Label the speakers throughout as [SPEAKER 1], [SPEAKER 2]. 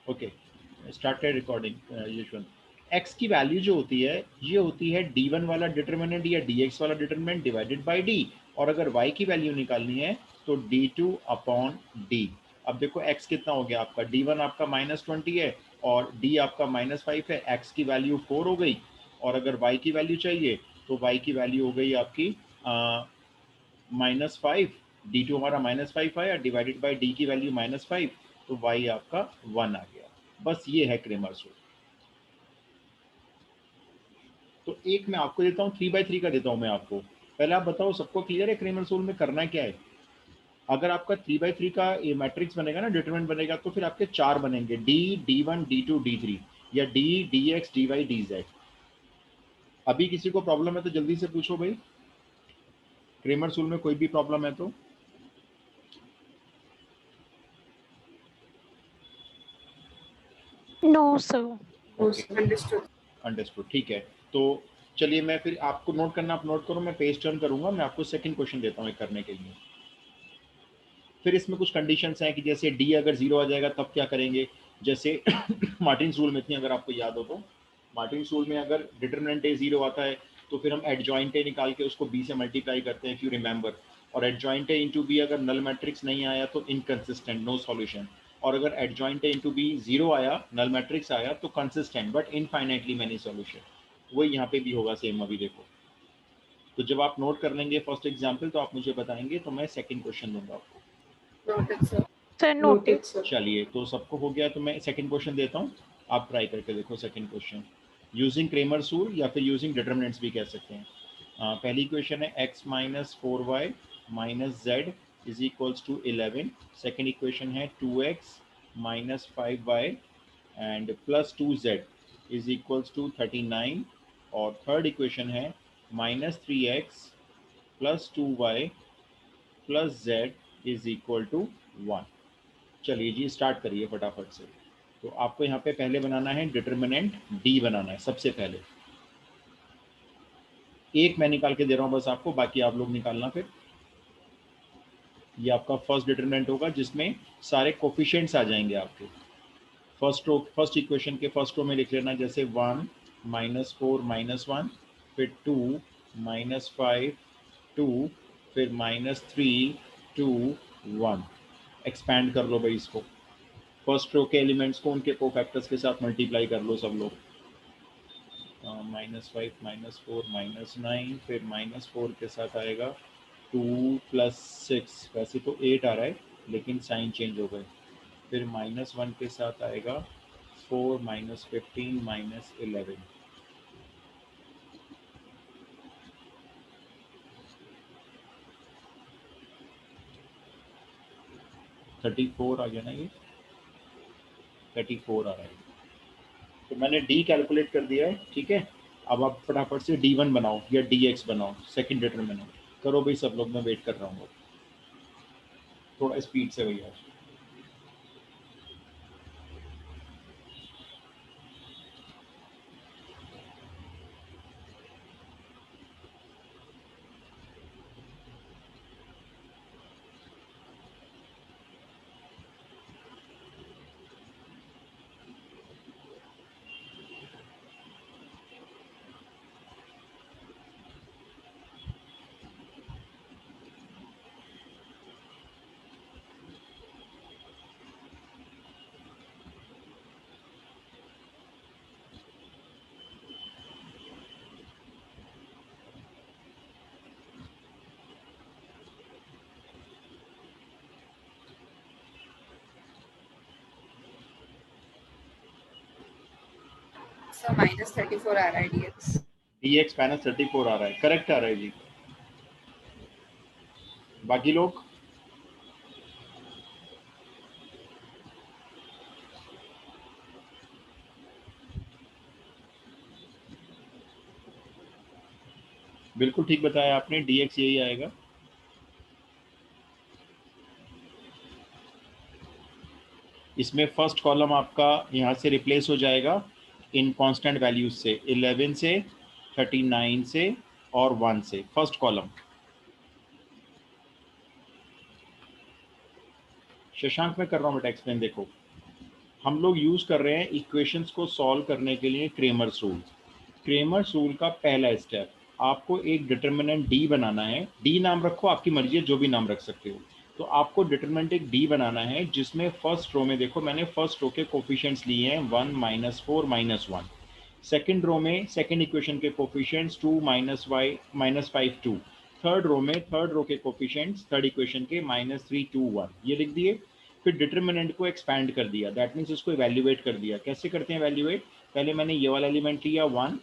[SPEAKER 1] Okay, started recording Yashwant. x की value जो होती है ये होती है d1 वाला डिटर्मिनेंट या dx वाला डिटर्मिनेंट डिवाइडेड बाय d, और अगर y की वैल्यू निकालनी है तो d2 अपॉन d। अब देखो x कितना हो गया आपका, d1 आपका -20 है और d आपका -5 है, x की वैल्यू 4 हो गई। और अगर y की वैल्यू चाहिए तो y की वैल्यू हो गई आपकी -5, d2 हमारा -5 आया, डिवाइडेड बाय d की वैल्यू -5, तो y आपका 1 आ गया। बस ये है क्रेमर्स रूल। तो एक मैं आपको देता हूँ, 3/3 का देता हूँ मैं आपको। पहले आप बताओ सबको क्लियर है क्रेमर्स रूल में करना क्या है? अगर आपका 3/3 का ये मैट्रिक्स बनेगा ना, डिटरमिनेंट बनेगा, तो फिर आपके 4 बनेंगे, d, d1, d2, d3, या d, dx, dy, dz। अभी किसी को प्रॉब्लम है तो जल्दी से पूछो भाई, क्रेमर्स रूल में कोई भी प्रॉब्लम है तो।
[SPEAKER 2] No sir.
[SPEAKER 1] ओके, अंडरस्टूड, ठीक है। तो चलिए मैं फिर आपको नोट करना, आप नोट करो, मैं पेज टर्न करूंगा, मैं आपको सेकंड क्वेश्चन देता हूँ करने के लिए। फिर इसमें कुछ कंडीशंस हैं कि जैसे डी अगर जीरो आ जाएगा तब क्या करेंगे। जैसे मार्टिन्स रूल में थी, अगर आपको याद हो तो, मार्टिन्स रूल में अगर डिटरमिनेंट ए जीरो आता है तो फिर हम एडजॉइंट ए निकाल के उसको बी से मल्टीप्लाई करते हैं, इफ यू रिमेंबर। और एडजॉइंट ए इंटू बी अगर नल मैट्रिक्स नहीं आया तो इनकंसिस्टेंट, नो सॉल्यूशन। और अगर adjoint A into B zero आया, नल मैट्रिक्स आया, तो consistent but infinitely many solution. वही यहाँ पे भी होगा सेम। अभी देखो, तो जब आप नोट कर लेंगे फर्स्ट एग्जाम्पल तो आप मुझे बताएंगे, तो मैं सेकंड क्वेश्चन दूंगा आपको।
[SPEAKER 2] Sir noted.
[SPEAKER 1] चलिए, तो सबको हो गया तो मैं सेकंड क्वेश्चन देता हूँ, आप ट्राई करके देखो second question. Using Cramer's rule या फिर यूजिंग डिटर्मिनेंट्स भी कह सकते हैं। पहली क्वेश्चन है x minus 4y minus z is equals to 11। Second equation है 2x minus 5y and plus 2z is equals to 39। और थर्ड इक्वेशन है -3x plus 2y plus z is equal to 1। चलिए जी, स्टार्ट करिए फटाफट से। तो आपको यहाँ पे पहले बनाना है डिटर्मिनेंट डी बनाना है सबसे पहले। एक मैं निकाल के दे रहा हूँ बस आपको, बाकी आप लोग निकालना फिर। ये आपका फर्स्ट डिटर्मिनेंट होगा जिसमें सारे कोफिशिएंट्स आ जाएंगे आपके। फर्स्ट रो, फर्स्ट इक्वेशन के फर्स्ट रो में लिख लेना, जैसे 1 -4 -1, फिर 2 -5 2, फिर -3 2 1। एक्सपैंड कर लो भाई इसको, फर्स्ट रो के एलिमेंट्स को उनके कोफैक्टर्स के साथ मल्टीप्लाई कर लो सब लोग। -5 -4 -9, फिर -4 के साथ आएगा 2 + 6, वैसे तो 8 आ रहा है लेकिन साइन चेंज हो गए। फिर -1 के साथ आएगा 4 -15 -11। 34 आ गया ना, ये 34 आ रहा है। तो मैंने डी कैलकुलेट कर दिया है, ठीक है। अब आप फटाफट से d1 बनाओ या dx बनाओ, सेकंड डिटरमिनेंट करो भाई सब लोग, मैं वेट कर रहा हूँ। थोड़ा स्पीड से भैया।
[SPEAKER 3] -34 आ रहा है dx।
[SPEAKER 1] dx -34 आ रहा है, करेक्ट आ रहा है जी। बाकी लोग बिल्कुल ठीक बताया आपने, dx यही आएगा। इसमें फर्स्ट कॉलम आपका यहाँ से रिप्लेस हो जाएगा इन कांस्टेंट वैल्यूज से, 11 से 39 से और 1 से, फर्स्ट कॉलम। शशांक मैं कर रहा हूँ बेटा एक्सप्लेन, देखो हम लोग यूज़ कर रहे हैं इक्वेशंस को सॉल्व करने के लिए क्रेमर्स रूल। क्रेमर्स रूल का पहला स्टेप, आपको एक डिटर्मिनेंट डी बनाना है। डी नाम रखो, आपकी मर्जी है, जो भी नाम रख सकते हो। तो आपको डिटर्मिनेंट एक डी बनाना है जिसमें फर्स्ट रो में देखो मैंने फर्स्ट रो के कोफिशिएंट्स लिए हैं 1 -4 -1। सेकंड रो में सेकंड इक्वेशन के कोफिशिएंट्स 2 -y -5 2। थर्ड रो में थर्ड रो के कोफिशिएंट्स थर्ड इक्वेशन के -3 2 1, ये लिख दिए। फिर डिटर्मिनेंट को एक्सपैंड कर दिया, दैट मीन्स इसको इवैल्यूएट कर दिया। कैसे करते हैं इवैल्यूएट? पहले मैंने ये वाला एलिमेंट लिया 1,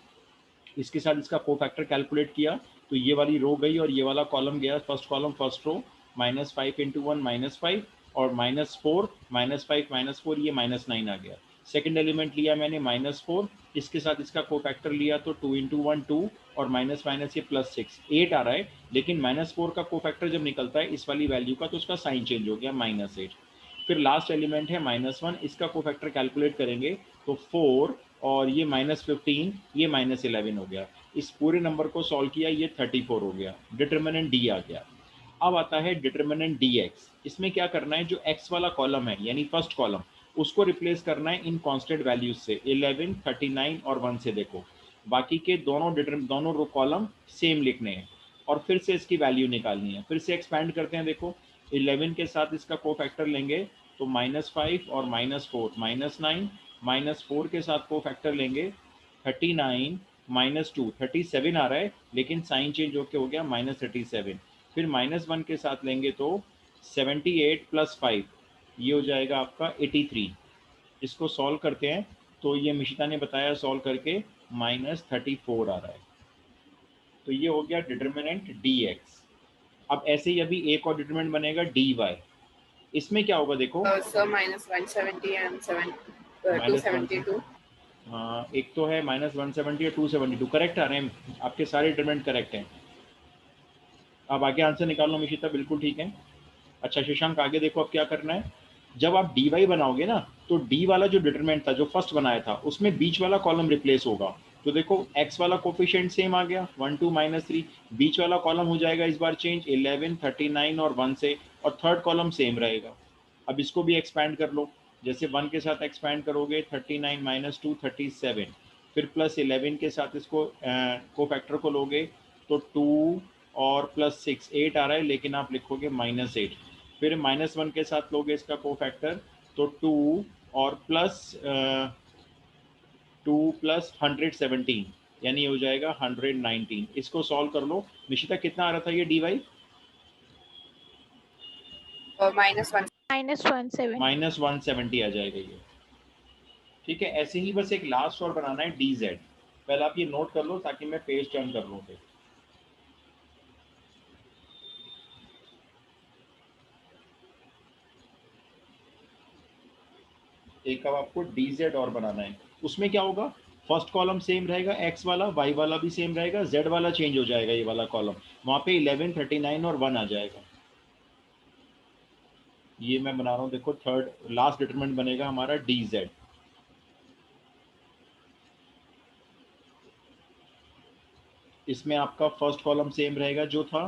[SPEAKER 1] इसके साथ इसका कोफैक्टर कैलकुलेट किया, तो ये वाली रो गई और ये वाला कॉलम गया, फर्स्ट कॉलम फर्स्ट रो, -5 × 1 -5 और -4 -5 -4, ये -9 आ गया। सेकंड एलिमेंट लिया मैंने -4, इसके साथ इसका कोफैक्टर लिया तो 2 × 1 2 और माइनस माइनस ये +6 8 आ रहा है, लेकिन -4 का कोफैक्टर जब निकलता है इस वाली वैल्यू का तो उसका साइन चेंज हो गया -8। फिर लास्ट एलिमेंट है -1, इसका कोफैक्टर कैलकुलेट करेंगे तो 4 और ये -15, ये -11 हो गया। इस पूरे नंबर को सॉल्व किया, ये 34 हो गया, डिटर्मिनेंट डी आ गया। अब आता है डिटर्मिनेंट डी एक्स। इसमें क्या करना है, जो एक्स वाला कॉलम है यानी फर्स्ट कॉलम, उसको रिप्लेस करना है इन कांस्टेंट वैल्यूज से 11 39 और 1 से। देखो बाकी के दोनों रो कॉलम सेम लिखने हैं और फिर से इसकी वैल्यू निकालनी है। फिर से एक्सपैंड करते हैं, देखो 11 के साथ इसका कोफैक्टर लेंगे तो -5 और -4 -9, -4 के साथ कोफैक्टर लेंगे 39 -2 37 आ रहा है, लेकिन साइन चेंज होके हो गया -37। फिर -1 के साथ लेंगे तो 78 + 5, ये हो जाएगा आपका 83। इसको सॉल्व करते हैं तो ये मिशिता ने बताया सॉल्व करके -34 आ रहा है। तो ये हो गया डिटर्मिनेंट डी एक्स। अब ऐसे ही अभी एक और डिटर्मिनेंट बनेगा डी वाई। इसमें क्या होगा देखो,
[SPEAKER 3] So -170 and
[SPEAKER 1] -1 से
[SPEAKER 3] 272.
[SPEAKER 1] एक तो है -170 और 272, करेक्ट आ रहे हैं आपके सारे डिटर्मिनेंट करेक्ट हैं। अब आगे आंसर निकाल लो मिशिता, बिल्कुल ठीक है। अच्छा शशांक आगे देखो, अब क्या करना है, जब आप डी वाई बनाओगे ना तो डी वाला जो डिटरमिनेंट था जो फर्स्ट बनाया था उसमें बीच वाला कॉलम रिप्लेस होगा। तो देखो एक्स वाला कोफिशिएंट सेम आ गया 1 2 -3, बीच वाला कॉलम हो जाएगा इस बार चेंज 11 39 और 1 से, और थर्ड कॉलम सेम रहेगा। अब इसको भी एक्सपैंड कर लो, जैसे 1 के साथ एक्सपैंड करोगे 39 - 2 37, फिर +11 के साथ इसको कोफैक्टर को लोगे तो 2 और +6 8 आ रहा है, लेकिन आप लिखोगे -8। फिर -1 के साथ लोगे इसका कोफैक्टर तो 2 और +2 + 117, यानी हो जाएगा 119। इसको सॉल्व कर लो। निशिता कितना आ रहा था ये डी वाई?
[SPEAKER 3] -1.
[SPEAKER 2] -170.
[SPEAKER 1] -170 आ जाएगा ये। ठीक है, ऐसे ही बस एक लास्ट और बनाना है डी जेड। पहले आप ये नोट कर लो ताकि मैं पेज टर्न कर लूँ। एक अब आपको डी जेड और बनाना है। उसमें क्या होगा, फर्स्ट कॉलम सेम रहेगा एक्स वाला, वाई वाला भी सेम रहेगा, जेड वाला चेंज हो जाएगा, ये वाला कॉलम वहाँ पे 11 39 और 1 आ जाएगा। ये मैं बना रहा हूँ, देखो थर्ड लास्ट डिटरमिनेंट बनेगा हमारा डी जेड। इसमें आपका फर्स्ट कॉलम सेम रहेगा जो था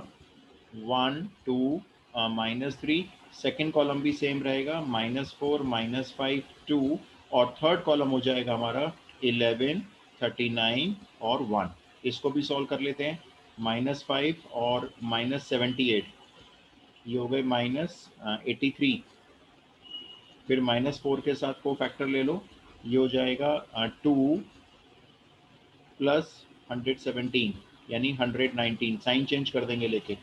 [SPEAKER 1] 1 2 -3, सेकेंड कॉलम भी सेम रहेगा -4 -5 2, और थर्ड कॉलम हो जाएगा हमारा 11 39 और 1। इसको भी सॉल्व कर लेते हैं, -5 और -78, ये हो गए -83। फिर -4 के साथ को फैक्टर ले लो, ये हो जाएगा 2 + 117 यानी 119, साइन चेंज कर देंगे लेके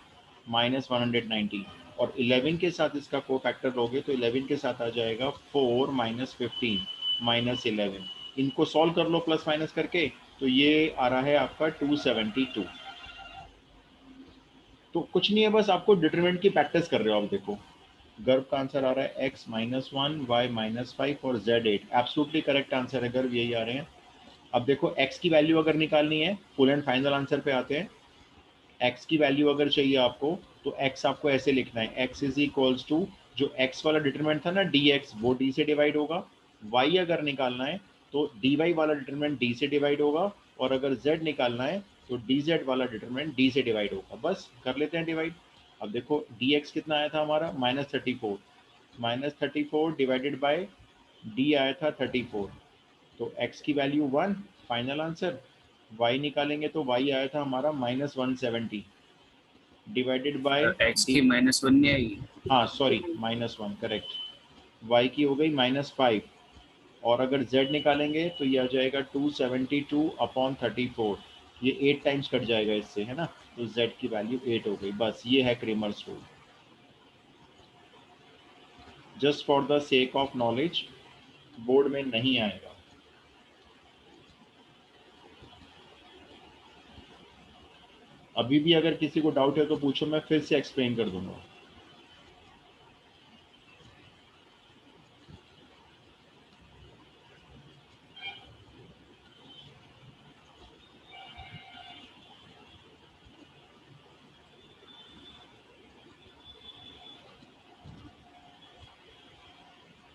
[SPEAKER 1] -119, और 11 के साथ इसका को फैक्टर लोगे तो 11 के साथ आ जाएगा 4 -15 -11। इनको सॉल्व कर लो प्लस माइनस करके, तो ये आ रहा है आपका 272। तो कुछ नहीं है, बस आपको डिटरमिनेंट की प्रैक्टिस कर रहे हो। आप देखो गर्भ का आंसर आ रहा है x -1 y -5 और z 8, एब्सोल्युटली करेक्ट आंसर है गर्भ, यही आ रहे हैं। अब देखो x की वैल्यू अगर निकालनी है, फुल एंड फाइनल आंसर पे आते हैं। x की वैल्यू अगर चाहिए आपको तो x आपको ऐसे लिखना है, x इज इक्वल्स टू जो x वाला डिटरमिनेंट था ना dx, वो d से डिवाइड होगा। y अगर निकालना है तो dy वाला डिटरमिनेंट d से डिवाइड होगा, और अगर z निकालना है तो dz वाला डिटरमिनेंट d से डिवाइड होगा। बस कर लेते हैं डिवाइड। अब देखो dx कितना आया था हमारा -34, -34 डिवाइडेड बाय डी आया था 34, तो x की वैल्यू 1, फाइनल आंसर। y निकालेंगे तो y आया था हमारा -170 डिवाइडेड बाय
[SPEAKER 4] x की -1 नहीं आएगी?
[SPEAKER 1] हाँ सॉरी -1 करेक्ट। y की हो गई -5, और अगर z निकालेंगे तो ये आ जाएगा 272 अपॉन 34, ये 8 टाइम्स कट जाएगा इससे, है ना, तो z की वैल्यू 8 हो गई। बस ये है Cramer's rule. Just for the sake of knowledge, board में नहीं आएगा। अभी भी अगर किसी को डाउट है तो पूछो, मैं फिर से एक्सप्लेन कर दूंगा।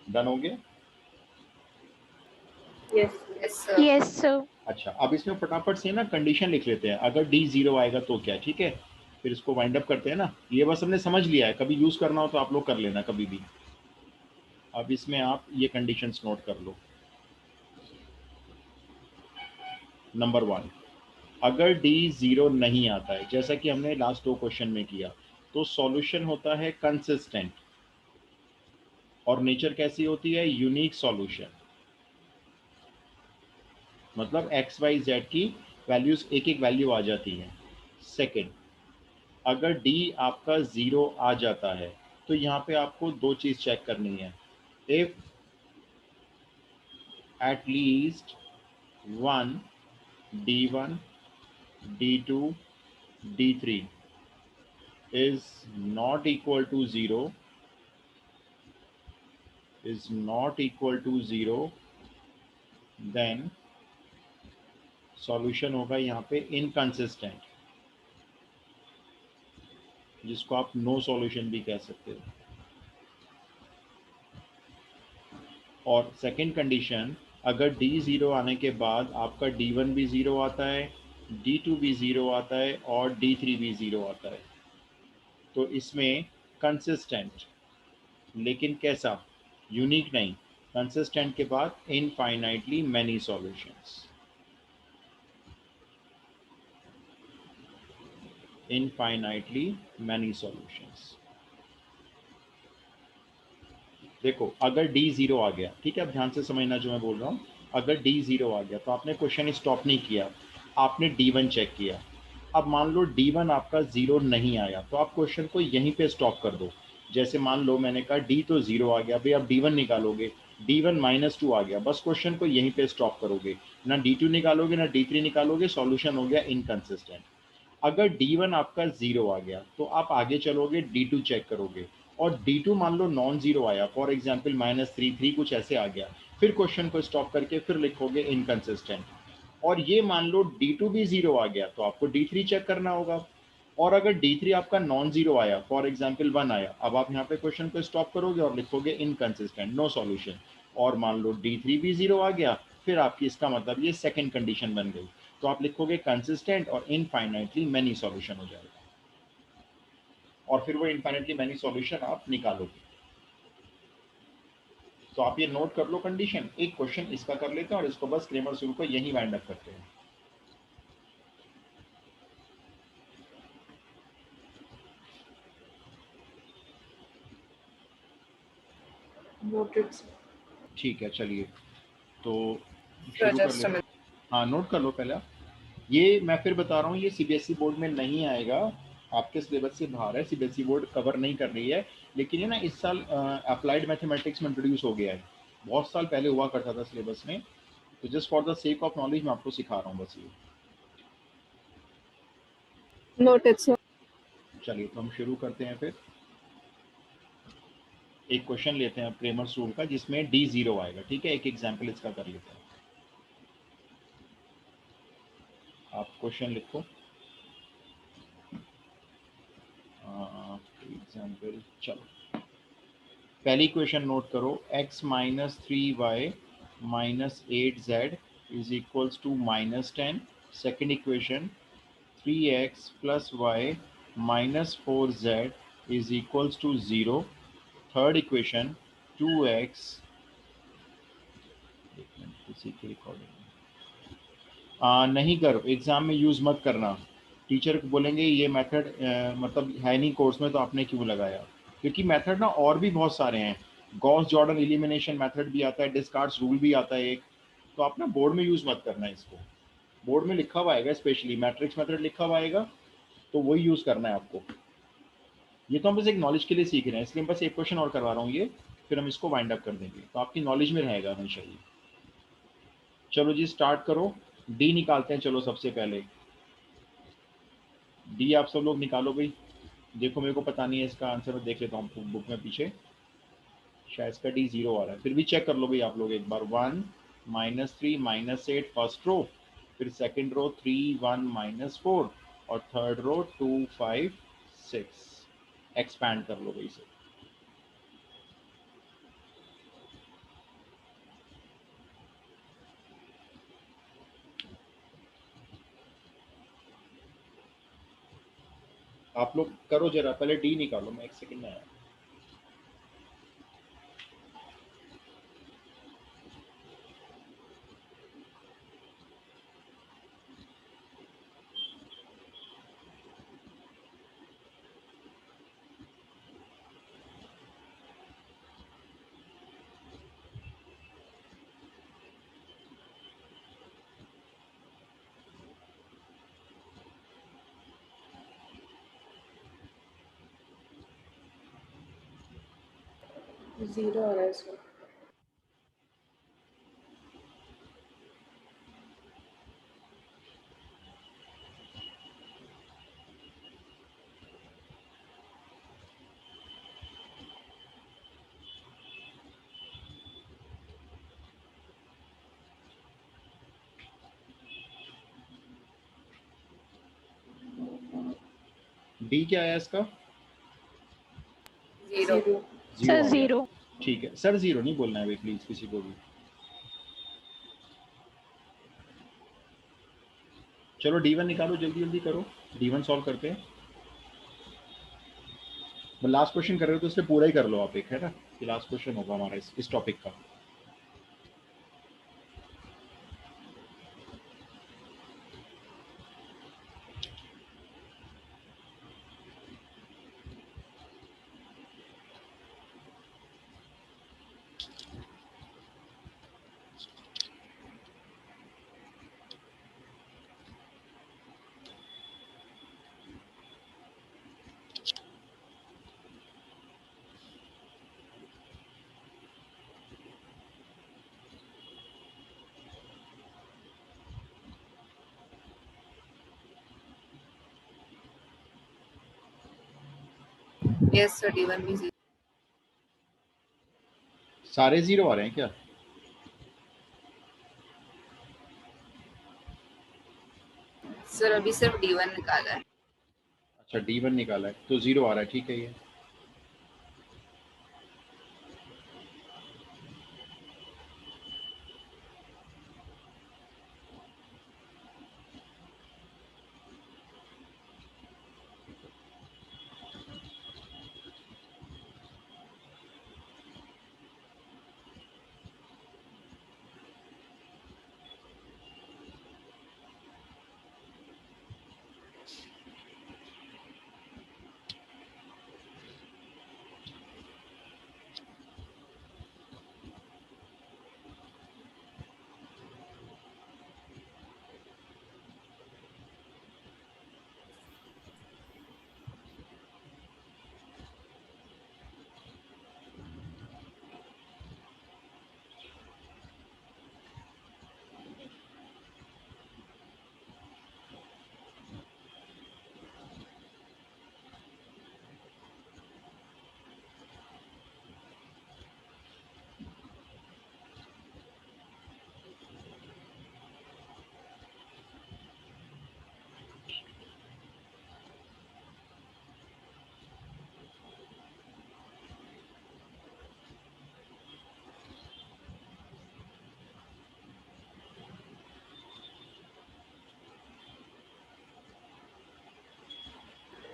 [SPEAKER 1] डन हो गया?
[SPEAKER 3] Yes, sir.
[SPEAKER 2] Yes, sir.
[SPEAKER 1] अच्छा, अब इसमें फटाफट से ना कंडीशन लिख लेते हैं। अगर डी 0 आएगा तो क्या, ठीक है, फिर इसको वाइंड अप करते हैं ना। ये बस हमने समझ लिया है, कभी यूज करना हो तो आप लोग कर लेना कभी भी। अब इसमें आप ये कंडीशंस नोट कर लो। नंबर 1, अगर डी 0 नहीं आता है, जैसा कि हमने लास्ट 2 क्वेश्चन में किया, तो सॉल्यूशन होता है कंसिस्टेंट, और नेचर कैसी होती है, यूनिक सॉल्यूशन। मतलब एक्स वाई जेड की वैल्यूज एक एक वैल्यू आ जाती है। सेकंड, अगर डी आपका 0 आ जाता है तो यहाँ पे आपको 2 चीज चेक करनी है। If at least one D1, D2, D3 is not equal to 0, then solution होगा यहाँ पे इनकंसिस्टेंट, जिसको आप नो सॉल्यूशन भी कह सकते हो। और सेकंड कंडीशन, अगर D0 आने के बाद आपका D1 भी 0 आता है, D2 भी 0 आता है और D3 भी 0 आता है, तो इसमें कंसिस्टेंट, लेकिन कैसा, यूनिक नहीं। कंसिस्टेंट के बाद infinitely many solutions, infinitely many solutions. देखो, अगर D0 आ गया, ठीक है, अब ध्यान से समझना जो मैं बोल रहा हूँ। अगर D0 आ गया तो आपने क्वेश्चन स्टॉप नहीं किया, आपने D1 चेक किया। अब मान लो D1 आपका 0 नहीं आया, तो आप क्वेश्चन को यहीं पे स्टॉप कर दो। जैसे मान लो मैंने कहा D तो 0 आ गया, भाई अब D1 निकालोगे, D1 -2 आ गया, बस क्वेश्चन को यहीं पे स्टॉप करोगे, ना D2 निकालोगे ना D3 निकालोगे, सॉल्यूशन हो गया इनकंसिस्टेंट। अगर D1 आपका 0 आ गया तो आप आगे चलोगे, D2 चेक करोगे, और D2 मान लो नॉन जीरो आया, फॉर एग्जाम्पल -3 कुछ ऐसे आ गया, फिर क्वेश्चन को स्टॉप करके फिर लिखोगे इनकंसिस्टेंट। और ये मान लो D2 भी 0 आ गया तो आपको D3 चेक करना होगा। और अगर D3 आपका नॉन जीरो आया, फॉर एग्जाम्पल 1 आया, अब आप यहाँ पे क्वेश्चन को स्टॉप करोगे और लिखोगे इनकंसिस्टेंट, नो सॉल्यूशन। और मान लो D3 भी 0 आ गया, फिर आपकी इसका मतलब ये सेकंड कंडीशन बन गई, तो आप लिखोगे कंसिस्टेंट और इनफाइनाइटली मैनी सॉल्यूशन हो जाएगा, और फिर वो इनफाइनाइटली मैनी सॉल्यूशन आप निकालोगे। तो आप ये नोट कर लो कंडीशन। एक क्वेश्चन इसका कर लेते हैं और इसको बस क्रेमर्स रूल को यही वाइंड अप करते हैं।
[SPEAKER 3] Noted, sir.
[SPEAKER 1] ठीक है, चलिए तो
[SPEAKER 3] Sir,
[SPEAKER 1] शुरू कर
[SPEAKER 3] just a
[SPEAKER 1] लेते हैं।
[SPEAKER 3] minute.
[SPEAKER 1] हाँ, नोट कर लो पहले आप। ये मैं फिर बता रहा हूँ, ये सीबीएसई बोर्ड में नहीं आएगा, आपके सिलेबस से बाहर है, सीबीएसई बोर्ड कवर नहीं कर रही है। लेकिन ये ना इस साल अप्लाइड मैथमेटिक्स में इंट्रोड्यूस हो गया है, बहुत साल पहले हुआ करता था सिलेबस में, तो just for the sake of knowledge मैं आपको सिखा रहा हूँ बस ये।
[SPEAKER 3] Noted, sir.
[SPEAKER 1] चलिए तो हम शुरू करते हैं। फिर एक क्वेश्चन लेते हैं क्रेमर्स रूल का जिसमें D0 आएगा, ठीक है, एक एग्जाम्पल इसका कर लेते हैं। आप क्वेश्चन लिखो, एग्जाम्पल। चलो, पहली इक्वेशन नोट करो, x - 3y - 8z is equals to -10। Second equation, 3x + y - 4z is equals to 0। Third equation, 2x एक मिनट, किसी की रिकॉर्डिंग नहीं कर, एग्जाम में यूज मत करना। टीचर बोलेंगे ये मेथड मतलब है नहीं कोर्स में, तो आपने क्यों लगाया? क्योंकि मेथड ना और भी बहुत सारे हैं। गॉस जॉर्डन एलिमिनेशन मेथड भी आता है, डिस्कार्ड्स रूल भी आता है एक। तो आप ना बोर्ड में यूज मत करना इसको। बोर्ड में लिखा हुआ आएगा, स्पेशली मैट्रिक्स मेथड लिखा हुआ आएगा, तो वही यूज करना है आपको। ये तो हम बस एक नॉलेज के लिए सीख रहे हैं, इसलिए बस एक क्वेश्चन और करवा रहा हूँ ये, फिर हम इसको वाइंड अप कर देंगे, तो आपकी नॉलेज में रहेगा हमेशा ये। चलो जी स्टार्ट करो। डी निकालते हैं, चलो सबसे पहले डी आप सब लोग निकालो भाई। देखो मेरे को पता नहीं है इसका आंसर, मैं देख लेता हूँ बुक में पीछे। शायद इसका डी 0 आ रहा है, फिर भी चेक कर लो भाई आप लोग एक बार। 1 -3 -8 फर्स्ट रो, फिर सेकंड रो 3 1 -4, और थर्ड रो 2 5 6। एक्सपैंड कर लो भाई से। आप लोग करो जरा, पहले डी निकालो, मैं एक सेकंड में आया।
[SPEAKER 3] जीरो आ रहा है सर।
[SPEAKER 1] डी क्या आया इसका?
[SPEAKER 3] जीरो।
[SPEAKER 2] सर
[SPEAKER 1] जीरो आ गया।
[SPEAKER 2] जीरो।
[SPEAKER 1] ठीक है सर, जीरो नहीं बोलना है भाई प्लीज किसी को भी। चलो D1 निकालो, जल्दी जल्दी करो। D1 सॉल्व करते हैं। लास्ट क्वेश्चन कर रहे हो तो इसलिए पूरा ही कर लो आप एक, है ना? ये लास्ट क्वेश्चन होगा हमारा इस टॉपिक का।
[SPEAKER 3] यस सर, D1 भी जीरो।
[SPEAKER 1] सारे जीरो आ रहे हैं क्या?
[SPEAKER 3] सर अभी सिर्फ D1 निकाला है।
[SPEAKER 1] अच्छा D1 निकाला है तो जीरो आ रहा है, ठीक है ये।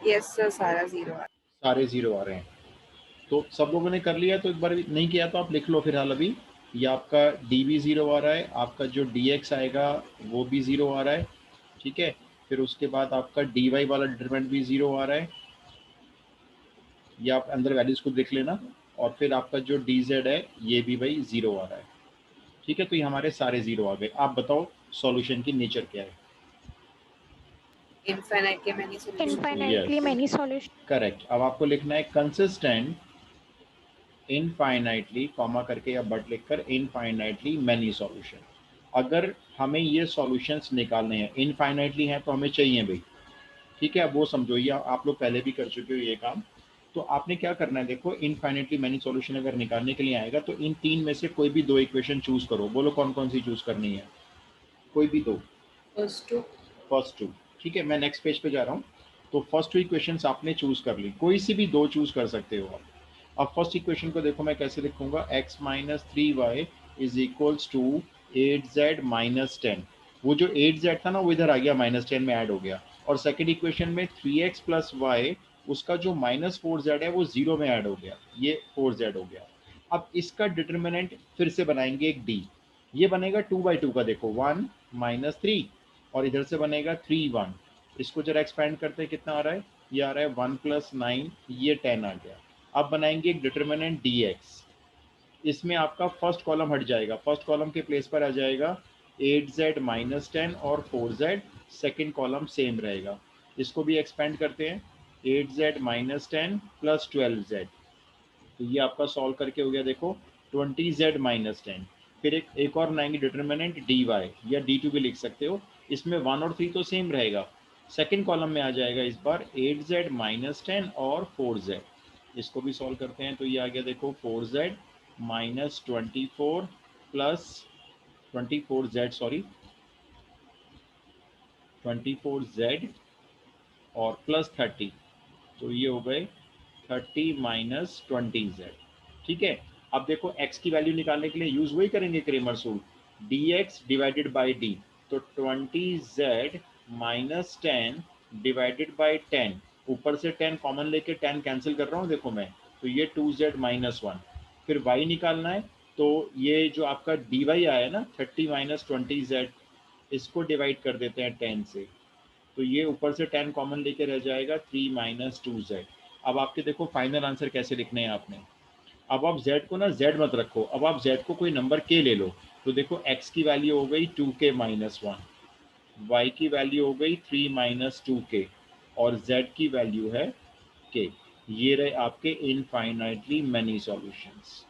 [SPEAKER 3] यस सर, सारा जीरो आ रहा है।
[SPEAKER 1] सारे जीरो आ रहे हैं। तो सब लोगों ने कर लिया, तो एक बार नहीं किया तो आप लिख लो फिलहाल अभी। ये आपका डी भी 0 आ रहा है, आपका जो डी एक्स आएगा वो भी 0 आ रहा है, ठीक है। फिर उसके बाद आपका डी वाई वाला डिटरमिनेंट भी 0 आ रहा है, ये आप अंदर वैल्यूज को देख लेना। और फिर आपका जो डी जेड है ये भी भाई 0 आ रहा है, ठीक है। तो ये हमारे सारे 0 आ गए। आप बताओ सॉल्यूशन की नेचर क्या है?
[SPEAKER 3] Infinitely many solution.
[SPEAKER 2] Infinitely
[SPEAKER 1] Yes.
[SPEAKER 2] many solutions.
[SPEAKER 1] Correct. अब आपको लिखना है कंसिस्टेंट इनफाइनाइटली, कॉमा करके या बट लिखकर, इनफाइनाइटली मैनी सॉल्यूशन। अगर हमें ये सॉल्यूशंस निकालने हैं, इनफाइनाइटली हैं तो हमें चाहिए भाई, ठीक है। अब वो समझो, ये आप लोग पहले भी कर चुके हो ये काम। तो आपने क्या करना है, देखो इनफाइनाइटली मैनी सॉल्यूशन अगर निकालने के लिए आएगा तो इन तीन में से कोई भी दो इक्वेशन चूज करो। बोलो कौन कौन सी चूज करनी है? कोई भी दो। फर्स्ट टू, ठीक है। मैं नेक्स्ट पेज पे जा रहा हूँ। तो फर्स्ट टू इक्वेशंस आपने चूज कर ली, कोई सी भी दो चूज कर सकते हो आप। अब फर्स्ट इक्वेशन को देखो मैं कैसे लिखूंगा, x minus 3y is equals to 8z minus 10। वो जो 8z था ना वो इधर आ गया, माइनस 10 में ऐड हो गया। और सेकंड इक्वेशन में 3x प्लस वाई, उसका जो माइनस 4z है वो 0 में ऐड हो गया, ये 4z हो गया। अब इसका डिटर्मिनेंट फिर से बनाएंगे एक d, ये बनेगा 2/2 का, देखो 1 माइनस 3, और इधर से बनेगा 3 1। इसको जरा एक्सपेंड करते हैं, कितना आ रहा है? ये आ रहा है 1 प्लस 9, ये 10 आ गया। अब बनाएंगे एक डिटर्मिनेंट dx, इसमें आपका फर्स्ट कॉलम हट जाएगा, फर्स्ट कॉलम के प्लेस पर आ जाएगा 8z माइनस 10 और 4z, सेकेंड कॉलम सेम रहेगा। इसको भी एक्सपेंड करते हैं, 8z माइनस 10 प्लस 12z, तो ये आपका सॉल्व करके हो गया, देखो 20z माइनस 10। फिर एक और बनाएंगे डिटर्मिनेंट dy, या d2 भी लिख सकते हो। इसमें 1 और 3 तो सेम रहेगा, सेकेंड कॉलम में आ जाएगा इस बार 8z माइनस 10 और 4z। इसको भी सॉल्व करते हैं, तो ये आ गया देखो 4z minus 24 plus 24z, sorry 24z और प्लस 30, तो ये हो गए 30 माइनस 20z, ठीक है। अब देखो x की वैल्यू निकालने के लिए यूज वही करेंगे Cramer's rule, dx divided by d। तो 20z माइनस 10 डिवाइडेड बाई 10, ऊपर से 10 कॉमन लेके 10 कैंसिल कर रहा हूँ देखो मैं, तो ये 2z माइनस 1। फिर y निकालना है, तो ये जो आपका dy आया ना 30 माइनस 20z, इसको डिवाइड कर देते हैं 10 से, तो ये ऊपर से 10 कॉमन लेके रह जाएगा 3 माइनस 2z। अब आपके देखो फाइनल आंसर कैसे लिखने हैं आपने। अब आप z को ना z मत रखो, अब आप z को कोई नंबर k ले लो। तो देखो x की वैल्यू हो गई 2k माइनस 1, y की वैल्यू हो गई 3 माइनस 2k, और z की वैल्यू है k। ये रहे आपके इनफाइनाइटली मैनी सॉल्यूशंस।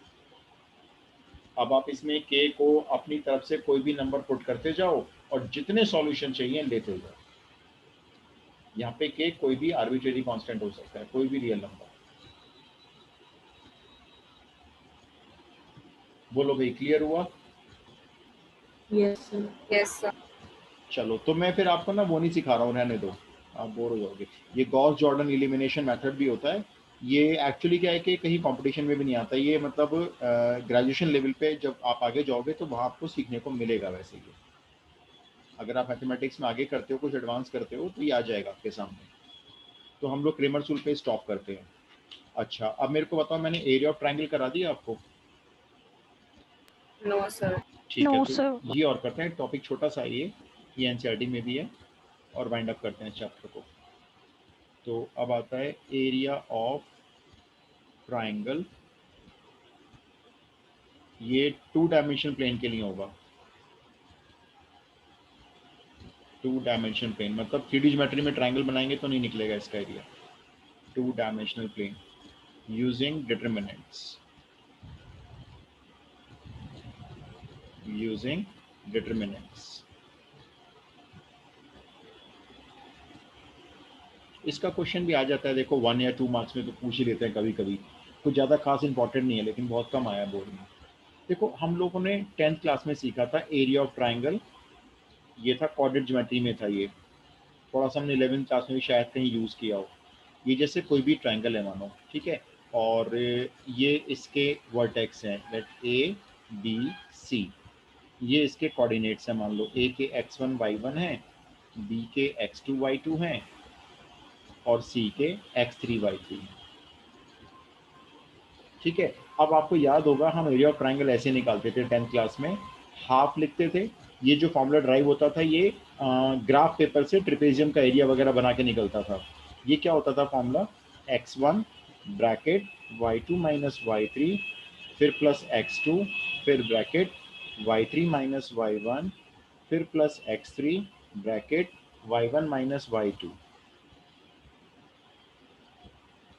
[SPEAKER 1] अब आप इसमें k को अपनी तरफ से कोई भी नंबर पुट करते जाओ और जितने सॉल्यूशन चाहिए लेते जाओ। यहाँ पे k कोई भी आर्बिट्रेरी कांस्टेंट हो सकता है, कोई भी रियल नंबर। बोलो भाई, क्लियर हुआ?
[SPEAKER 3] Yes sir.
[SPEAKER 1] चलो, तो मैं फिर आपको ना वो नहीं सिखा रहा हूँ, रहने दो, आप बोर हो जाओगे। ये गॉस जॉर्डन एलिमिनेशन मेथड भी होता है। ये एक्चुअली क्या है कि कहीं कंपटीशन में भी नहीं आता ये, मतलब ग्रेजुएशन लेवल पे जब आप आगे जाओगे तो वहाँ आपको सीखने को मिलेगा। वैसे ये अगर आप मैथमेटिक्स में आगे करते हो, कुछ एडवांस करते हो, तो ये आ जाएगा आपके सामने। तो हम लोग क्रेमर्स रूल पे स्टॉप करते हैं। अच्छा, अब मेरे को बताओ, मैंने एरिया ऑफ ट्रायंगल करा दिया आपको?
[SPEAKER 3] No sir.
[SPEAKER 1] ठीक है,
[SPEAKER 2] No,
[SPEAKER 1] तो
[SPEAKER 2] sir.
[SPEAKER 1] ये और करते हैं, टॉपिक छोटा सा है ये एनसीईआरटी में भी है, और वाइंड अप करते हैं चैप्टर को। तो अब आता है एरिया ऑफ ट्रायंगल, ये 2 डायमेंशनल प्लेन के लिए होगा। 2 डायमेंशनल प्लेन मतलब 3D ज्योमेट्री में ट्रायंगल बनाएंगे तो नहीं निकलेगा इसका area. 2 dimensional plane using determinants, using determinants. इसका क्वेश्चन भी आ जाता है, देखो 1 या 2 मार्क्स में तो पूछ ही लेते हैं कभी कभी, कुछ ज़्यादा खास इंपॉर्टेंट नहीं है, लेकिन बहुत कम आया बोर्ड में। देखो हम लोगों ने 10th क्लास में सीखा था एरिया ऑफ ट्रायंगल, ये था क्वाड्रेटिक ज्योमेट्री में था ये, थोड़ा सा हमने 11th क्लास में भी शायद कहीं यूज़ किया हो। ये जैसे कोई भी ट्रायंगल है मानो, ठीक है, और ये इसके वर्टेक्स हैं, लेट ए बी सी, ये इसके कोऑर्डिनेट्स हैं, मान लो ए के x1 y1 हैं, बी के x2 y2 हैं, और सी के x3 y3 हैं, ठीक है। अब आपको याद होगा हम एरिया ऑफ ट्राइंगल ऐसे निकालते थे 10th क्लास में, हाफ लिखते थे। ये जो फॉर्मूला ड्राइव होता था ये ग्राफ पेपर से ट्रिपेजियम का एरिया वगैरह बना के निकलता था। ये क्या होता था formula, x1 bracket y2 minus y3 फिर प्लस x2 फिर ब्रैकेट y3 माइनस y1 फिर plus x3 bracket y1 minus y2।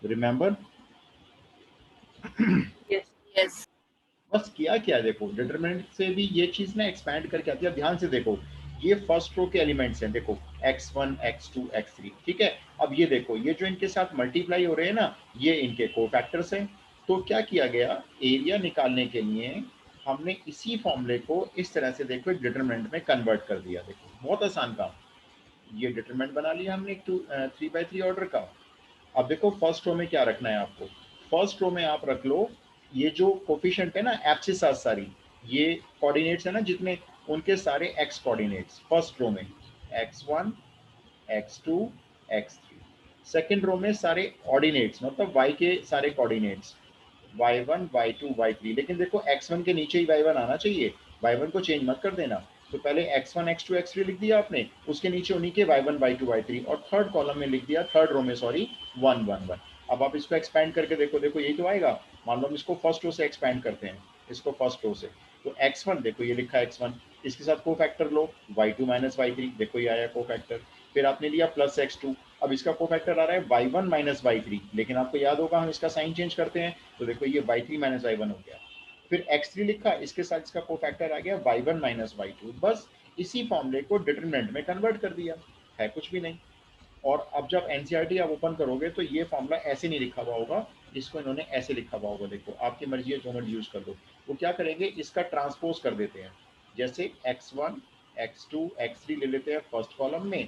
[SPEAKER 1] Remember?
[SPEAKER 2] Yes.
[SPEAKER 3] Yes
[SPEAKER 1] बस किया क्या, देखो डिटरमिनेंट से भी ये चीज ना एक्सपैंड करके आती है। ध्यान से देखो, ये फर्स्ट रो के एलिमेंट्स हैं, देखो x1 x2 x3, ठीक है। अब ये देखो, ये जो इनके साथ मल्टीप्लाई हो रहे हैं ना, ये इनके कोफैक्टर्स हैं। तो क्या किया गया, एरिया निकालने के लिए हमने इसी फॉर्मूले को इस तरह से देखो एक डिटरमिनेंट में कन्वर्ट कर दिया। देखो बहुत आसान काम, ये डिटरमिनेंट बना लिया हमने एक 3/3 ऑर्डर का। अब देखो फर्स्ट रो में क्या रखना है आपको, फर्स्ट रो में आप रख लो ये जो कोफिशिएंट है ना एब्सिस सारी, ये कोऑर्डिनेट्स है ना जितने, उनके सारे एक्स कोऑर्डिनेट्स फर्स्ट रो में, x1 x2 x3। Second row में सारे ऑर्डिनेट्स मतलब y के सारे कोऑर्डिनेट्स y1 y2 y3। लेकिन देखो x1 के नीचे ही y1 आना चाहिए, y1 को चेंज मत कर देना। तो पहले x1 x2 x3 लिख दिया आपने, उसके नीचे उन्हीं के y1 y2 y3, और थर्ड कॉलम में लिख दिया, थर्ड रो में सॉरी, 1 1 1। अब आप इसको एक्सपैंड करके देखो, देखो यही तो आएगा। मान लो हम इसको फर्स्ट रो से एक्सपैंड करते हैं, इसको फर्स्ट रो से, तो x1 देखो ये लिखा है x1, इसके साथ को फैक्टर लो y2 माइनस y3, देखो ये आया को फैक्टर। फिर आपने लिया प्लस x2, अब इसका को फैक्टर आ रहा है y1 माइनस y3, लेकिन आपको याद होगा हम इसका साइन चेंज करते हैं, तो देखो ये y3 माइनस y1 हो गया। फिर x3 लिखा, इसके साथ इसका को फैक्टर आ गया y1 माइनस y2। बस इसी फॉर्मूले को डिटरमिनेंट में कन्वर्ट कर दिया, है कुछ भी नहीं। और अब जब एनसीईआरटी आप ओपन करोगे तो ये फॉर्मूला ऐसे नहीं लिखा हुआ होगा, इसको इन्होंने ऐसे लिखा हुआ होगा। देखो आपकी मर्जी है, जो मर्जी यूज कर दो। वो क्या करेंगे, इसका ट्रांसपोज कर देते हैं, जैसे x1 x2 x3 ले लेते हैं फर्स्ट कॉलम में,